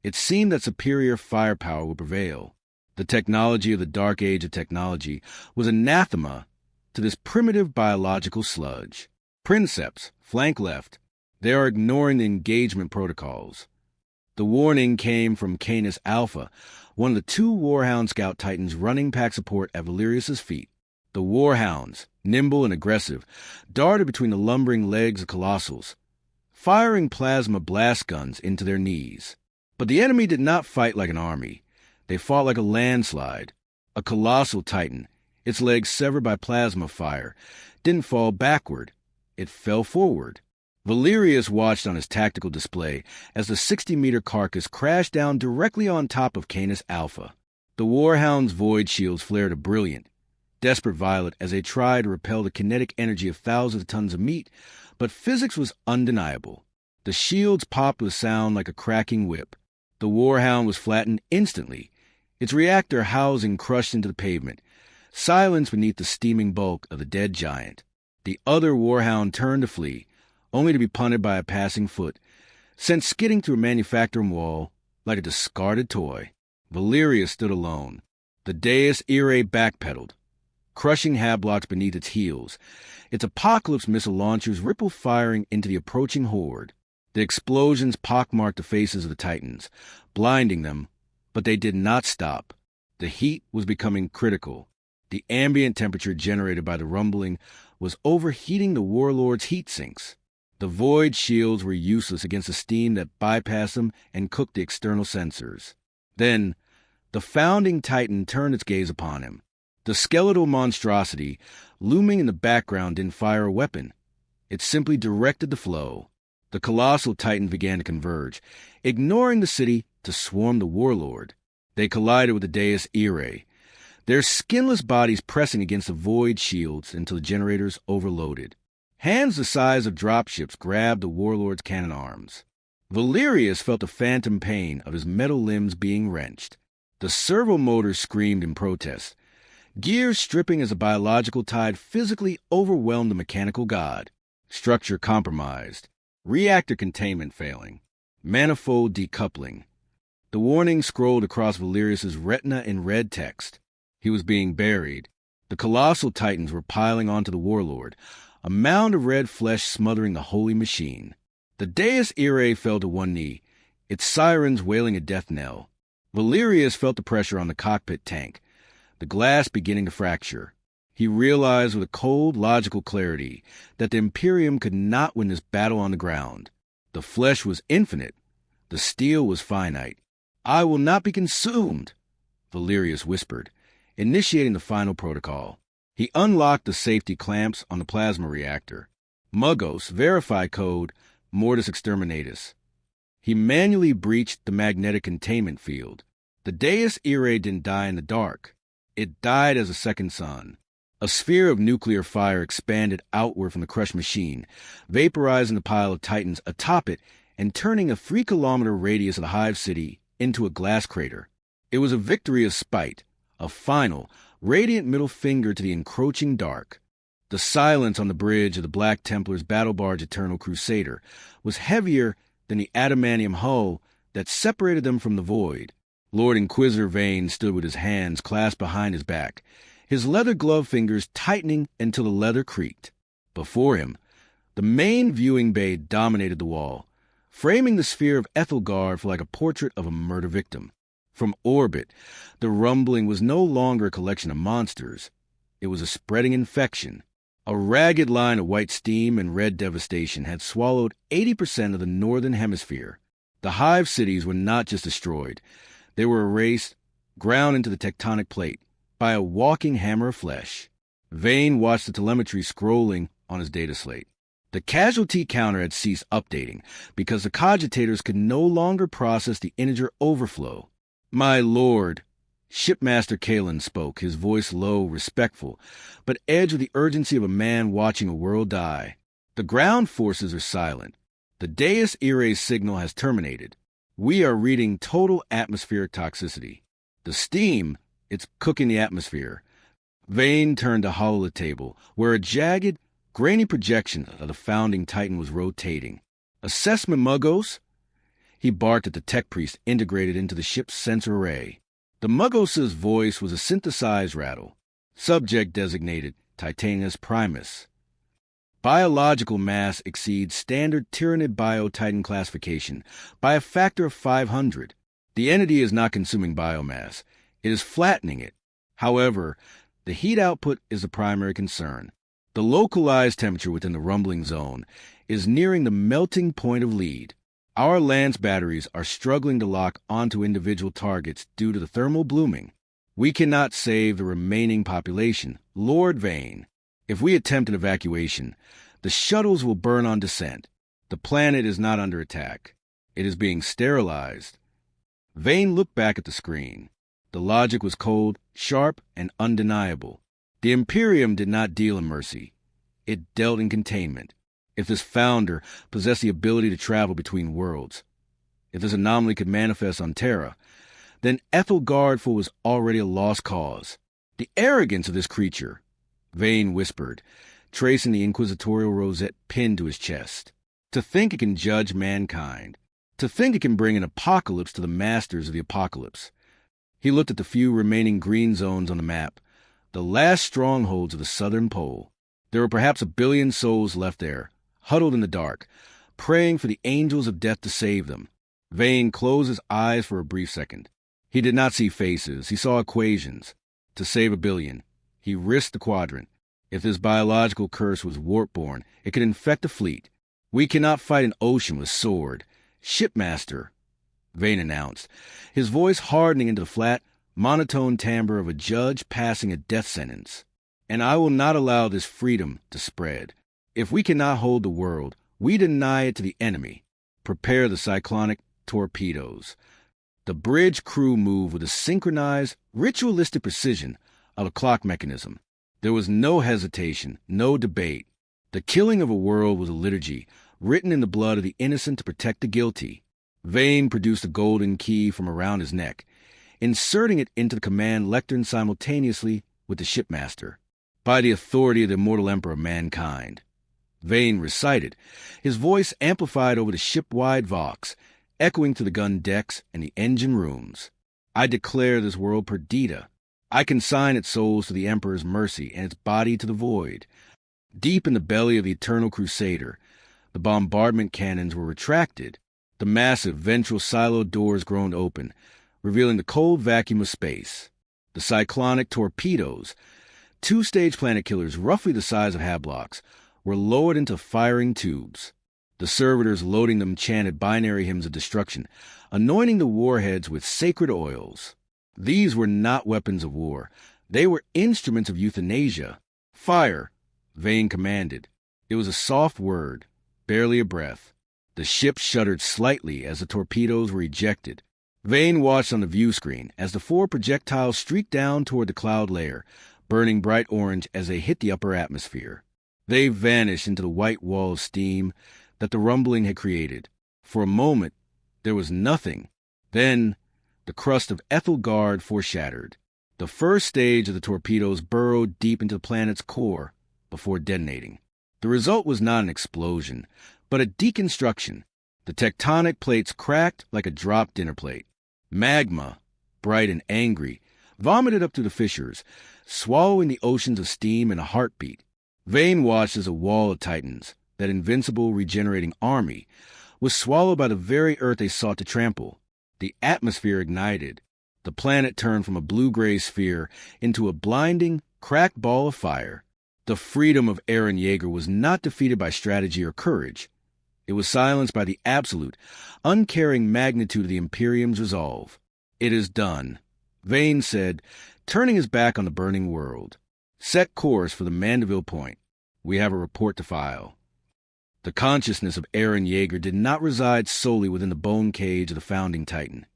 it seemed that superior firepower would prevail. The technology of the dark age of technology was anathema to this primitive biological sludge. Princeps, flank left. They are ignoring the engagement protocols. The warning came from Canis Alpha, one of the two Warhound Scout Titans running pack support at Valerius's feet. The Warhounds, nimble and aggressive, darted between the lumbering legs of Colossals, firing plasma blast guns into their knees. But the enemy did not fight like an army. They fought like a landslide. A Colossal Titan, its legs severed by plasma fire, didn't fall backward. It fell forward. Valerius watched on his tactical display as the 60-meter carcass crashed down directly on top of Canis Alpha. The Warhound's void shields flared a brilliant, desperate violet as they tried to repel the kinetic energy of thousands of tons of meat, but physics was undeniable. The shields popped with a sound like a cracking whip. The Warhound was flattened instantly, its reactor housing crushed into the pavement, silence beneath the steaming bulk of the dead giant. The other Warhound turned to flee, only to be punted by a passing foot, sent skidding through a manufacturing wall like a discarded toy. Valerius stood alone. The Deus Irae backpedaled, crushing Hablocks beneath its heels, its apocalypse missile launchers ripple firing into the approaching horde. The explosions pockmarked the faces of the Titans, blinding them, but they did not stop. The heat was becoming critical. The ambient temperature generated by the rumbling was overheating the warlord's heat sinks. The void shields were useless against the steam that bypassed them and cooked the external sensors. Then, the founding Titan turned its gaze upon him. The skeletal monstrosity, looming in the background, didn't fire a weapon. It simply directed the flow. The Colossal Titans began to converge, ignoring the city to swarm the warlord. They collided with the Deus Irae, their skinless bodies pressing against the void shields until the generators overloaded. Hands the size of dropships grabbed the warlord's cannon arms. Valerius felt the phantom pain of his metal limbs being wrenched. The servo motors screamed in protest, Gears stripping as a biological tide physically overwhelmed the mechanical god. Structure compromised. Reactor containment failing. Manifold decoupling. The warning scrolled across Valerius's retina in red text. He was being buried. The Colossal Titans were piling onto the warlord, a mound of red flesh smothering the holy machine. The Deus Irae fell to one knee, its sirens wailing a death knell. Valerius felt the pressure on the cockpit tank, the glass beginning to fracture. He realized with a cold, logical clarity that the Imperium could not win this battle on the ground. The flesh was infinite. The steel was finite. "I will not be consumed," Valerius whispered, initiating the final protocol. He unlocked the safety clamps on the plasma reactor. Muggos, verify code, Mortis Exterminatus. He manually breached the magnetic containment field. The Deus Irae didn't die in the dark. It died as a second sun. A sphere of nuclear fire expanded outward from the crushed machine, vaporizing the pile of Titans atop it and turning a 3-kilometer radius of the Hive City into a glass crater. It was a victory of spite, a final, radiant middle finger to the encroaching dark. The silence on the bridge of the Black Templar's battle barge Eternal Crusader was heavier than the adamantium hull that separated them from the void. Lord Inquisitor Vane stood with his hands clasped behind his back, his leather-gloved fingers tightening until the leather creaked. Before him, the main viewing bay dominated the wall, framing the sphere of Ethalgard for like a portrait of a murder victim. From orbit, the rumbling was no longer a collection of monsters. It was a spreading infection. A ragged line of white steam and red devastation had swallowed 80% of the northern hemisphere. The hive cities were not just destroyed. They were erased, ground into the tectonic plate, by a walking hammer of flesh. Vane watched the telemetry scrolling on his data slate. The casualty counter had ceased updating because the cogitators could no longer process the integer overflow. "My lord," Shipmaster Kalen spoke, his voice low, respectful, but edged with the urgency of a man watching a world die. "The ground forces are silent. The Deus Irae's signal has terminated. We are reading total atmospheric toxicity. The steam, it's cooking the atmosphere." Vane turned to hollow the table, where a jagged, grainy projection of the founding Titan was rotating. "Assessment, Muggos?" He barked at the tech priest integrated into the ship's sensor array. The Muggos' voice was a synthesized rattle. Subject designated Titanus Primus. Biological mass exceeds standard Tyranid bio-Titan classification by a factor of 500. The entity is not consuming biomass. It is flattening it. However, the heat output is the primary concern. The localized temperature within the rumbling zone is nearing the melting point of lead. Our lance batteries are struggling to lock onto individual targets due to the thermal blooming. We cannot save the remaining population, Lord Vane. If we attempt an evacuation, the shuttles will burn on descent. The planet is not under attack. It is being sterilized. Vane looked back at the screen. The logic was cold, sharp, and undeniable. The Imperium did not deal in mercy. It dealt in containment. If this founder possessed the ability to travel between worlds, if this anomaly could manifest on Terra, then Ethalgard was already a lost cause. The arrogance of this creature, Vane whispered, tracing the inquisitorial rosette pinned to his chest. To think it can judge mankind. To think it can bring an apocalypse to the masters of the apocalypse. He looked at the few remaining green zones on the map, the last strongholds of the southern pole. There were perhaps 1 billion souls left there, huddled in the dark, praying for the angels of death to save them. Vane closed his eyes for a brief second. He did not see faces. He saw equations. To save 1 billion, he risked the quadrant. If this biological curse was warp-born, it could infect a fleet. "We cannot fight an ocean with sword. Shipmaster," Vane announced, his voice hardening into the flat, monotone timbre of a judge passing a death sentence. "And I will not allow this freedom to spread. If we cannot hold the world, we deny it to the enemy. Prepare the cyclonic torpedoes." The bridge crew moved with the synchronized, ritualistic precision of a clock mechanism. There was no hesitation, no debate. The killing of a world was a liturgy, written in the blood of the innocent to protect the guilty. Vane produced a golden key from around his neck, inserting it into the command lectern simultaneously with the shipmaster. By the authority of the immortal emperor of mankind. Vane recited, his voice amplified over the ship-wide vox, echoing to the gun decks and the engine rooms. I declare this world perdita. I consign its souls to the Emperor's mercy and its body to the void. Deep in the belly of the eternal crusader, the bombardment cannons were retracted. The massive ventral silo doors groaned open, revealing the cold vacuum of space. The cyclonic torpedoes, two-stage planet killers roughly the size of Hablocks, were lowered into firing tubes. The servitors loading them chanted binary hymns of destruction, anointing the warheads with sacred oils. These were not weapons of war. They were instruments of euthanasia. Fire, Vane commanded. It was a soft word, barely a breath. The ship shuddered slightly as the torpedoes were ejected. Vane watched on the view screen as the 4 projectiles streaked down toward the cloud layer, burning bright orange as they hit the upper atmosphere. They vanished into the white wall of steam that the rumbling had created. For a moment, there was nothing. Then, the crust of Ethalgard foreshadowed. The first stage of the torpedoes burrowed deep into the planet's core before detonating. The result was not an explosion, but a deconstruction. The tectonic plates cracked like a dropped dinner plate. Magma, bright and angry, vomited up through the fissures, swallowing the oceans of steam in a heartbeat. Vane watched as a wall of titans, that invincible regenerating army, was swallowed by the very earth they sought to trample. The atmosphere ignited. The planet turned from a blue-gray sphere into a blinding, cracked ball of fire. The freedom of EREN YEAGER was not defeated by strategy or courage. It was silenced by the absolute, uncaring magnitude of the Imperium's resolve. "It is done," Vane said, turning his back on the burning world. "Set course for the Mandeville Point. We have a report to file." The consciousness of EREN YEAGER did not reside solely within the bone cage of the founding Titan.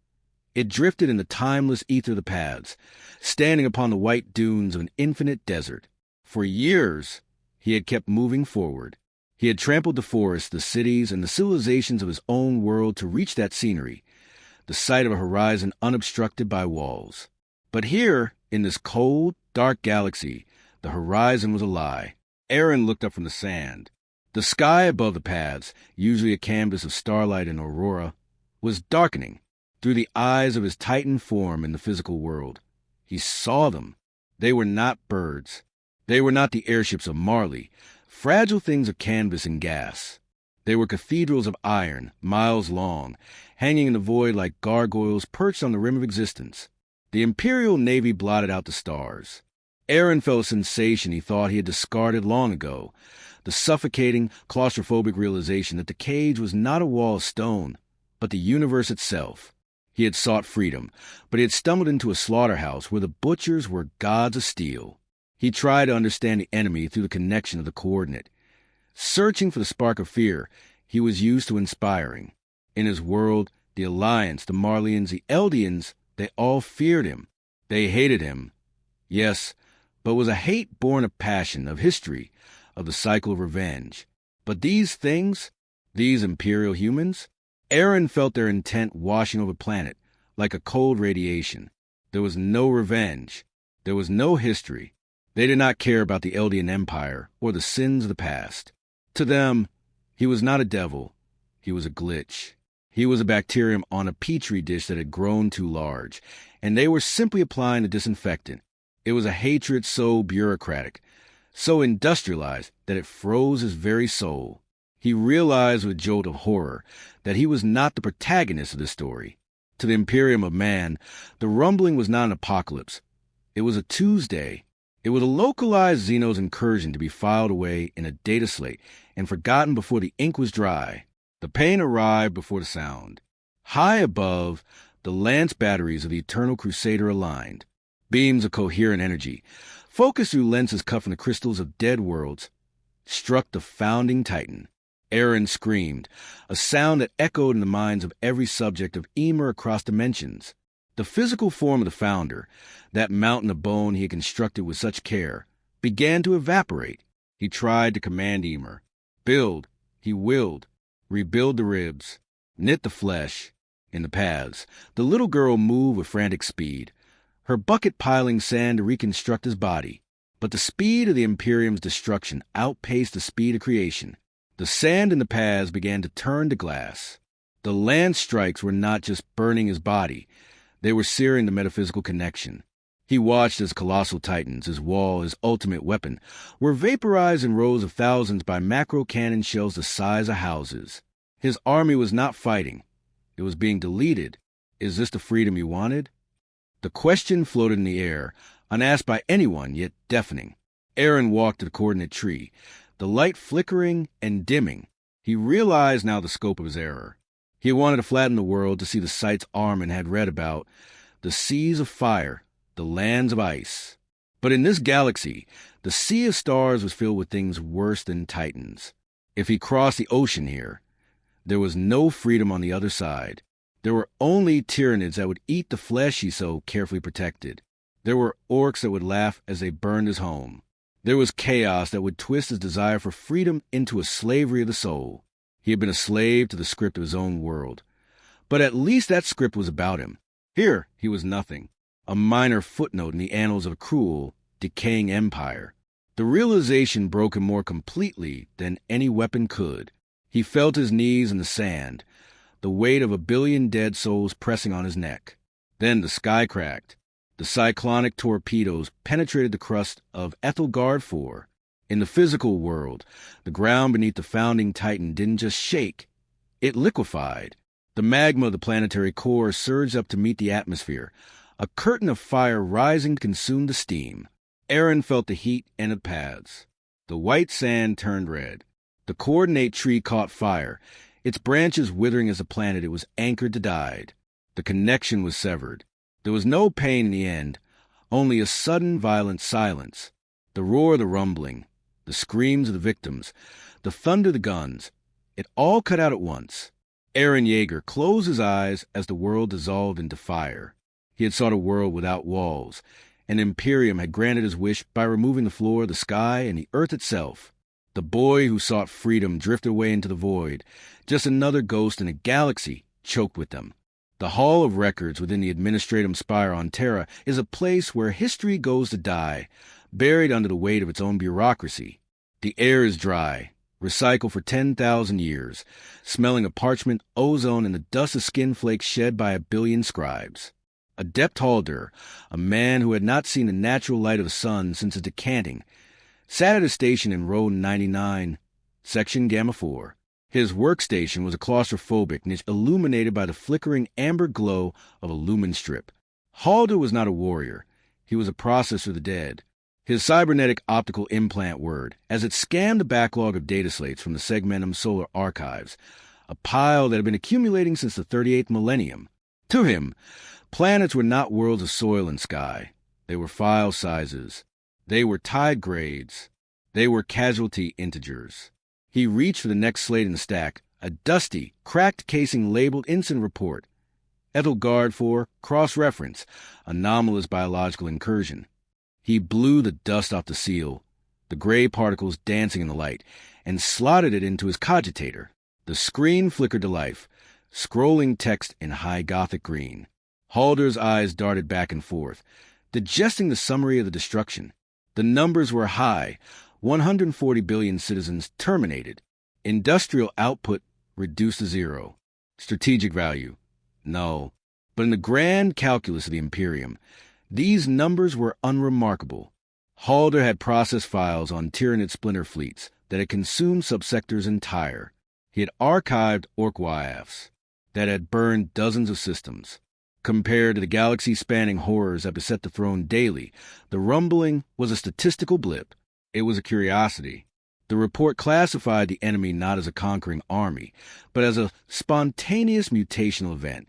It drifted in the timeless ether of the paths, standing upon the white dunes of an infinite desert. For years, he had kept moving forward. He had trampled the forests, the cities, and the civilizations of his own world to reach that scenery, the sight of a horizon unobstructed by walls. But here, in this cold, dark galaxy, the horizon was a lie. Eren looked up from the sand. The sky above the paths, usually a canvas of starlight and aurora, was darkening. Through the eyes of his Titan form in the physical world, he saw them. They were not birds. They were not the airships of Marley, fragile things of canvas and gas. They were cathedrals of iron, miles long, hanging in the void like gargoyles perched on the rim of existence. The Imperial Navy blotted out the stars. Eren felt a sensation he thought he had discarded long ago, the suffocating, claustrophobic realization that the cage was not a wall of stone, but the universe itself. He had sought freedom, but he had stumbled into a slaughterhouse where the butchers were gods of steel. He tried to understand the enemy through the connection of the coordinate. Searching for the spark of fear he was used to inspiring. In his world, the Alliance, the Marleyans, the Eldians, they all feared him. They hated him. Yes, but it was a hate born of passion, of history, of the cycle of revenge. But these things, these Imperial humans, Eren felt their intent washing over the planet like a cold radiation. There was no revenge. There was no history. They did not care about the Eldian Empire or the sins of the past. To them, he was not a devil. He was a glitch. He was a bacterium on a petri dish that had grown too large, and they were simply applying the disinfectant. It was a hatred so bureaucratic, so industrialized that it froze his very soul. He realized with a jolt of horror that he was not the protagonist of this story. To the Imperium of Man, the rumbling was not an apocalypse. It was a Tuesday. It was a localized Xenos incursion to be filed away in a data slate and forgotten before the ink was dry. The pain arrived before the sound. High above, the lance batteries of the Eternal Crusader aligned. Beams of coherent energy, focused through lenses cut from the crystals of dead worlds, struck the founding Titan. Eren screamed, a sound that echoed in the minds of every subject of Ymir across dimensions. The physical form of the founder, that mountain of bone he had constructed with such care, began to evaporate. He tried to command Ymir. Build, he willed, rebuild the ribs, knit the flesh. In the paths, the little girl moved with frantic speed. her bucket piling sand to reconstruct his body. But the speed of the Imperium's destruction outpaced the speed of creation. The sand in the paths began to turn to glass. The land strikes were not just burning his body, they were searing the metaphysical connection. He watched as Colossal Titans, his wall, his ultimate weapon, were vaporized in rows of thousands by macro cannon shells the size of houses. His army was not fighting. It was being deleted. Is this the freedom you wanted? The question floated in the air, unasked by anyone, yet deafening. Eren walked to the coordinate tree, the light flickering and dimming. He realized now the scope of his error. He wanted to flatten the world to see the sights Armin had read about, the seas of fire, the lands of ice. But in this galaxy, the sea of stars was filled with things worse than titans. If he crossed the ocean here, there was no freedom on the other side. There were only Tyranids that would eat the flesh he so carefully protected. There were orcs that would laugh as they burned his home. There was chaos that would twist his desire for freedom into a slavery of the soul. He had been a slave to the script of his own world. But at least that script was about him. Here, he was nothing. A minor footnote in the annals of a cruel, decaying empire. The realization broke him more completely than any weapon could. He felt his knees in the sand, the weight of 1 billion dead souls pressing on his neck. Then the sky cracked. The cyclonic torpedoes penetrated the crust of Ethalgard 4. In the physical world, the ground beneath the founding Titan didn't just shake, it liquefied. The magma of the planetary core surged up to meet the atmosphere. A curtain of fire rising consumed the steam. Eren felt the heat and the paths. The white sand turned red. The coordinate tree caught fire, its branches withering as the planet it was anchored to died. The connection was severed. There was no pain in the end, only a sudden violent silence. The roar of the rumbling, the screams of the victims, the thunder of the guns, it all cut out at once. Eren Yeager closed his eyes as the world dissolved into fire. He had sought a world without walls, and Imperium had granted his wish by removing the floor, the sky, and the earth itself. The boy who sought freedom drifted away into the void, just another ghost in a galaxy choked with them. The Hall of Records within the Administratum Spire on Terra is a place where history goes to die, buried under the weight of its own bureaucracy. The air is dry, recycled for 10,000 years, smelling of parchment, ozone, and the dust of skin flakes shed by 1 billion scribes. Adept Halder, a man who had not seen the natural light of the sun since its decanting, sat at a station in row 99, section Gamma 4. His workstation was a claustrophobic niche illuminated by the flickering amber glow of a lumen strip. Halder was not a warrior. He was a processor of the dead. His cybernetic optical implant word, as it scanned the backlog of data slates from the Segmentum solar archives, a pile that had been accumulating since the 38th millennium. To him, planets were not worlds of soil and sky. They were file sizes. They were tide grades. They were casualty integers. He reached for the next slate in the stack, a dusty, cracked casing labeled Incident Report. Ethalgard 4, cross-reference, anomalous biological incursion. He blew the dust off the seal, the gray particles dancing in the light, and slotted it into his cogitator. The screen flickered to life, scrolling text in high Gothic green. Halder's eyes darted back and forth, digesting the summary of the destruction. The numbers were high. 140 billion citizens terminated. Industrial output reduced to 0. Strategic value? No. But in the grand calculus of the Imperium, these numbers were unremarkable. Halder had processed files on Tyranid splinter fleets that had consumed subsectors entire. He had archived Orc YFs that had burned dozens of systems. Compared to the galaxy-spanning horrors that beset the throne daily, the rumbling was a statistical blip. It was a curiosity. The report classified the enemy not as a conquering army, but as a spontaneous mutational event.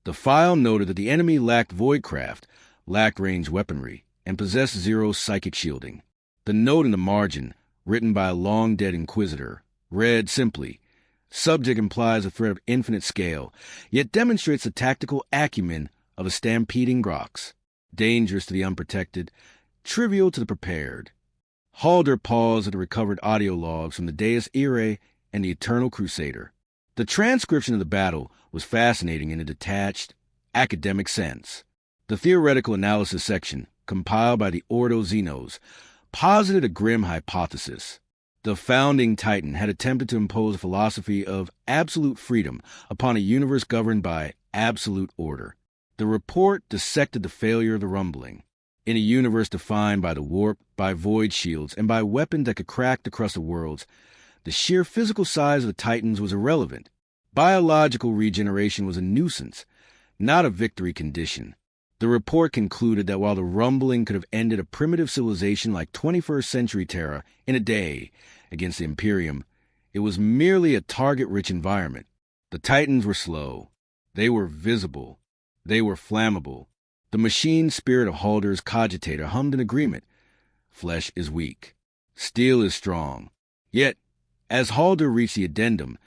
The file noted that the enemy lacked voidcraft, lacked ranged weaponry, and possessed 0 psychic shielding. The note in the margin, written by a long-dead inquisitor, read simply, "Subject implies a threat of infinite scale, yet demonstrates the tactical acumen of a stampeding grox. Dangerous to the unprotected, trivial to the prepared." Halder paused at the recovered audio logs from the Deus Irae and the Eternal Crusader. The transcription of the battle was fascinating in a detached, academic sense. The theoretical analysis section, compiled by the Ordo Xenos, posited a grim hypothesis. The founding Titan had attempted to impose a philosophy of absolute freedom upon a universe governed by absolute order. The report dissected the failure of the rumbling. In a universe defined by the warp, by void shields, and by weapons that could crack the crust of worlds, the sheer physical size of the Titans was irrelevant. Biological regeneration was a nuisance, not a victory condition. The report concluded that while the rumbling could have ended a primitive civilization like 21st century Terra in a day against the Imperium, it was merely a target-rich environment. The Titans were slow. They were visible. They were flammable. The machine spirit of Halder's cogitator hummed in agreement. Flesh is weak. Steel is strong. Yet, as Halder reached the addendum,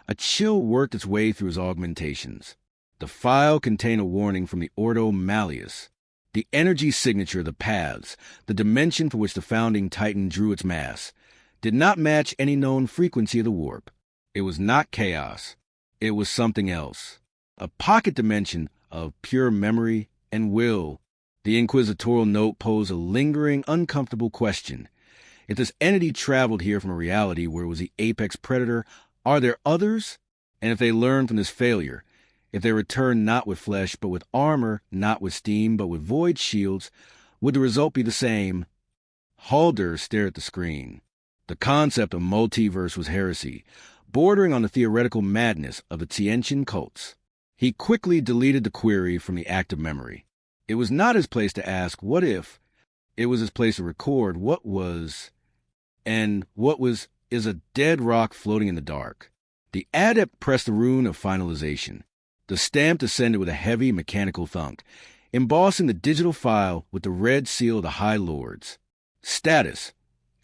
a chill worked its way through his augmentations. The file contained a warning from the Ordo Malleus. The energy signature of the paths, the dimension for which the founding Titan drew its mass, did not match any known frequency of the warp. It was not chaos. It was something else. A pocket dimension of pure memory and will. The inquisitorial note posed a lingering, uncomfortable question. If this entity traveled here from a reality where it was the apex predator, are there others? And if they learn from this failure, if they return not with flesh, but with armor, not with steam, but with void shields, would the result be the same? Halder stared at the screen. The concept of multiverse was heresy, bordering on the theoretical madness of the Tiantian cults. He quickly deleted the query from the active memory. It was not his place to ask, what if? It was his place to record what was, and what was is a dead rock floating in the dark. The adept pressed the rune of finalization. The stamp descended with a heavy mechanical thunk, embossing the digital file with the red seal of the High Lords. Status: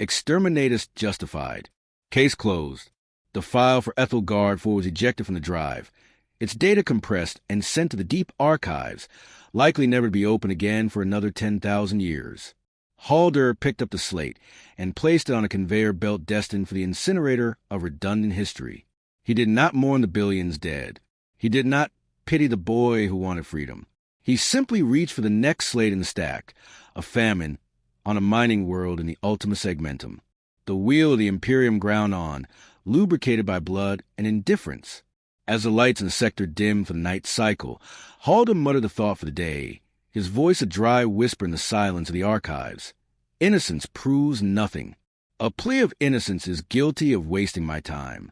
Exterminatus justified. Case closed. The file for Ethalgard 4 was ejected from the drive, its data compressed and sent to the deep archives, likely never to be opened again for another 10,000 years. Halder picked up the slate and placed it on a conveyor belt destined for the incinerator of redundant history. He did not mourn the billions dead. He did not pity the boy who wanted freedom. He simply reached for the next slate in the stack, a famine on a mining world in the Ultima Segmentum. The wheel of the Imperium ground on, lubricated by blood and indifference. As the lights in the sector dimmed for the night cycle, Halder muttered the thought for the day, his voice a dry whisper in the silence of the archives. Innocence proves nothing. A plea of innocence is guilty of wasting my time.